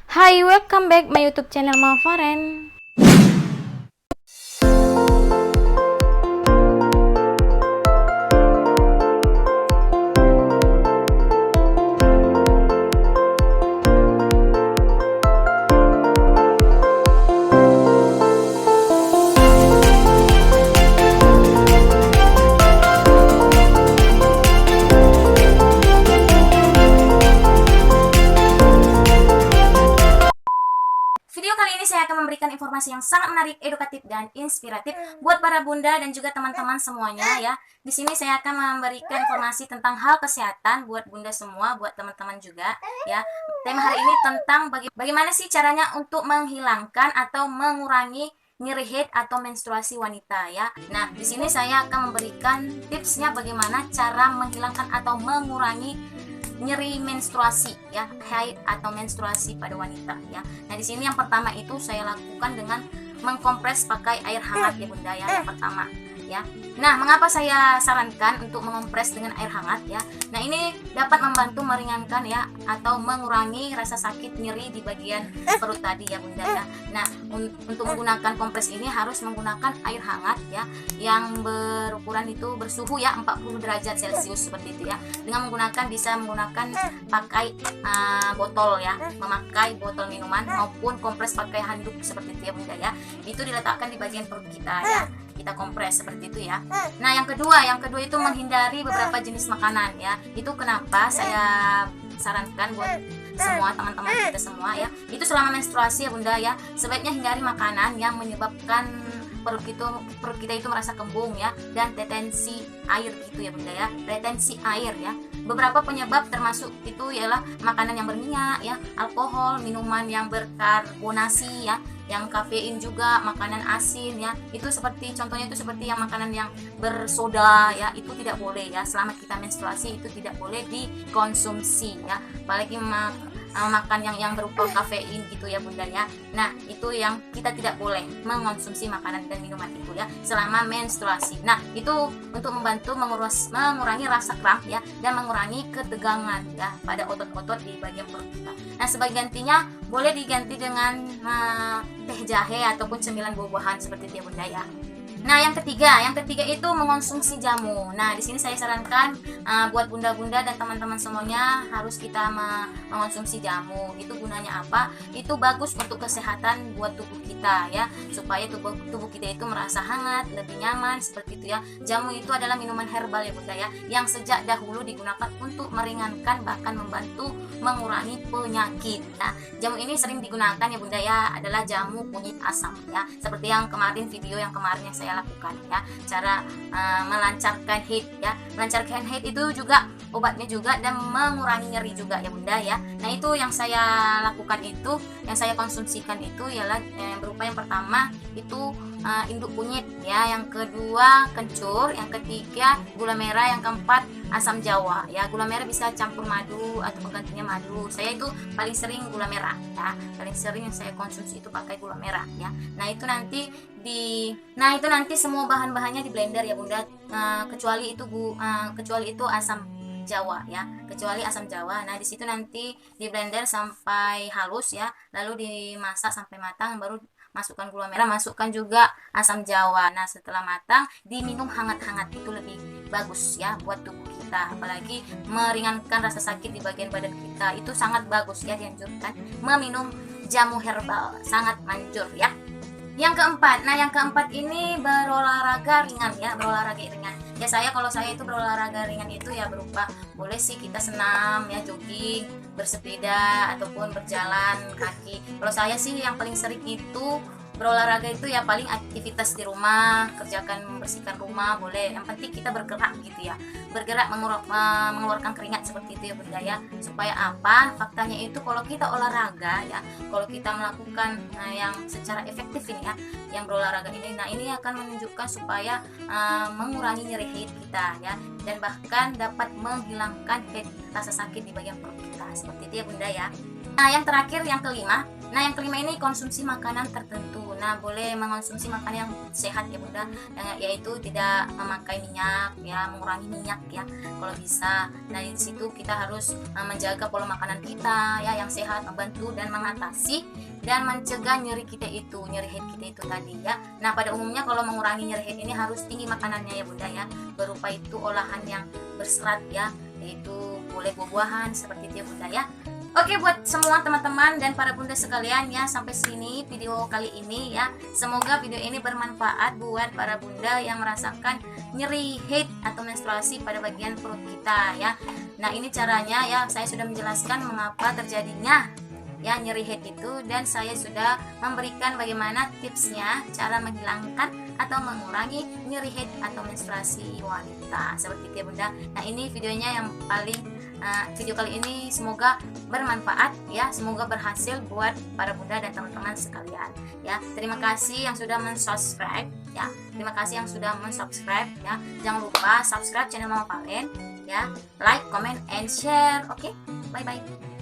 Hai, welcome back my YouTube channel Mafaren. Video kali ini saya akan memberikan informasi yang sangat menarik, edukatif, dan inspiratif buat para bunda dan juga teman-teman semuanya ya. Di sini saya akan memberikan informasi tentang hal kesehatan buat bunda semua, buat teman-teman juga ya. Tema hari ini tentang bagaimana sih caranya untuk menghilangkan atau mengurangi nyeri haid atau menstruasi wanita ya. Nah, di sini saya akan memberikan tipsnya bagaimana cara menghilangkan atau mengurangi nyeri menstruasi ya, haid atau menstruasi pada wanita ya. Nah, di sini yang pertama itu saya lakukan dengan mengkompres pakai air hangat ya bunda ya, yang pertama ya. Nah, mengapa saya sarankan untuk mengompres dengan air hangat ya? Nah, ini dapat membantu meringankan ya atau mengurangi rasa sakit nyeri di bagian perut tadi ya bunda ya. Nah, untuk menggunakan kompres ini harus menggunakan air hangat ya, yang berukuran itu bersuhu ya 40 derajat Celcius seperti itu ya. Dengan bisa menggunakan pakai botol ya, memakai botol minuman maupun kompres pakai handuk seperti itu ya bunda ya. Itu diletakkan di bagian perut kita ya, kita kompres seperti itu ya. Nah, yang kedua itu menghindari beberapa jenis makanan ya. Itu kenapa saya sarankan buat semua teman-teman kita semua ya, itu selama menstruasi ya bunda ya, sebaiknya hindari makanan yang menyebabkan perut kita itu merasa kembung ya, dan retensi air gitu ya bunda ya, retensi air ya. Beberapa penyebab termasuk itu ialah makanan yang berminyak ya, alkohol, minuman yang berkarbonasi ya, yang kafein juga, makanan asin ya. Itu seperti contohnya itu seperti yang makanan yang bersoda ya, itu tidak boleh ya. Selama kita menstruasi itu tidak boleh dikonsumsi ya. Apalagi makan yang berupa kafein gitu ya bunda ya. Nah, itu yang kita tidak boleh mengonsumsi makanan dan minuman itu ya selama menstruasi. Nah, itu untuk membantu mengurangi rasa kram ya, dan mengurangi ketegangan ya pada otot-otot di bagian perut kita. Nah, sebagai gantinya boleh diganti dengan teh jahe ataupun cemilan buah-buahan seperti itu ya bunda ya. Nah, yang ketiga itu mengonsumsi jamu. Nah, di sini saya sarankan buat bunda-bunda dan teman-teman semuanya harus kita mengonsumsi jamu. Itu gunanya apa? Itu bagus untuk kesehatan buat tubuh kita ya, supaya tubuh kita itu merasa hangat, lebih nyaman seperti itu ya. Jamu itu adalah minuman herbal ya bunda ya, yang sejak dahulu digunakan untuk meringankan bahkan membantu mengurangi penyakit. Nah, jamu ini sering digunakan ya bunda ya, adalah jamu kunyit asam ya, seperti yang kemarin video yang saya lakukan ya, cara melancarkan haid ya. Melancarkan haid itu juga obatnya juga, dan mengurangi nyeri juga ya bunda ya. Nah, itu yang saya lakukan, itu yang saya konsumsikan itu ialah berupa yang pertama itu induk kunyit ya, yang kedua kencur, yang ketiga gula merah, yang keempat asam jawa ya. Gula merah bisa campur madu atau penggantinya madu. Saya itu paling sering gula merah ya, paling sering yang saya konsumsi itu pakai gula merah ya. Nah, itu nanti semua bahan-bahannya di blender ya bunda, kecuali itu asam jawa ya, kecuali asam jawa. Nah, di situ nanti di blender sampai halus ya, lalu dimasak sampai matang, baru masukkan gula merah, masukkan juga asam jawa. Nah, setelah matang diminum hangat-hangat, itu lebih bagus ya buat tubuh kita, apalagi meringankan rasa sakit di bagian badan kita. Itu sangat bagus ya, dianjurkan meminum jamu herbal, sangat manjur ya. Yang keempat ini berolahraga ringan ya, berolahraga ringan. Ya, kalau saya itu berolahraga ringan itu ya berupa, boleh sih kita senam ya, jogging, bersepeda ataupun berjalan kaki. Kalau saya sih yang paling sering itu berolahraga itu ya paling aktivitas di rumah, kerjakan membersihkan rumah boleh, yang penting kita bergerak gitu ya, bergerak mengeluarkan keringat seperti itu ya bunda ya. Supaya apa? Faktanya itu kalau kita olahraga ya, kalau kita melakukan yang secara efektif ini ya, yang berolahraga ini, nah ini akan menunjukkan supaya mengurangi nyeri haid kita ya, dan bahkan dapat menghilangkan rasa sakit di bagian perut kita seperti itu ya bunda ya. Nah, yang terakhir yang kelima ini konsumsi makanan tertentu. Nah, boleh mengonsumsi makanan yang sehat ya Bunda, yaitu tidak memakai minyak ya, mengurangi minyak ya kalau bisa. Nah, di situ kita harus menjaga pola makanan kita ya yang sehat, membantu dan mengatasi dan mencegah nyeri head kita itu tadi ya. Nah, pada umumnya kalau mengurangi nyeri head ini harus tinggi makanannya ya Bunda ya, berupa itu olahan yang berserat ya, yaitu boleh buah-buahan seperti itu ya Bunda ya. Oke, buat semua teman-teman dan para bunda sekalian ya, sampai sini video kali ini ya. Semoga video ini bermanfaat buat para bunda yang merasakan nyeri haid atau menstruasi pada bagian perut kita ya. Nah, ini caranya ya, saya sudah menjelaskan mengapa terjadinya ya nyeri haid itu, dan saya sudah memberikan bagaimana tipsnya cara menghilangkan atau mengurangi nyeri haid atau menstruasi wanita seperti itu ya Bunda. Nah, ini videonya yang paling video kali ini semoga bermanfaat ya, semoga berhasil buat para bunda dan teman-teman sekalian ya. Terima kasih yang sudah mensubscribe ya, terima kasih yang sudah mensubscribe ya. Jangan lupa subscribe channel Mama Valen ya, like, comment, and share. Oke, bye bye.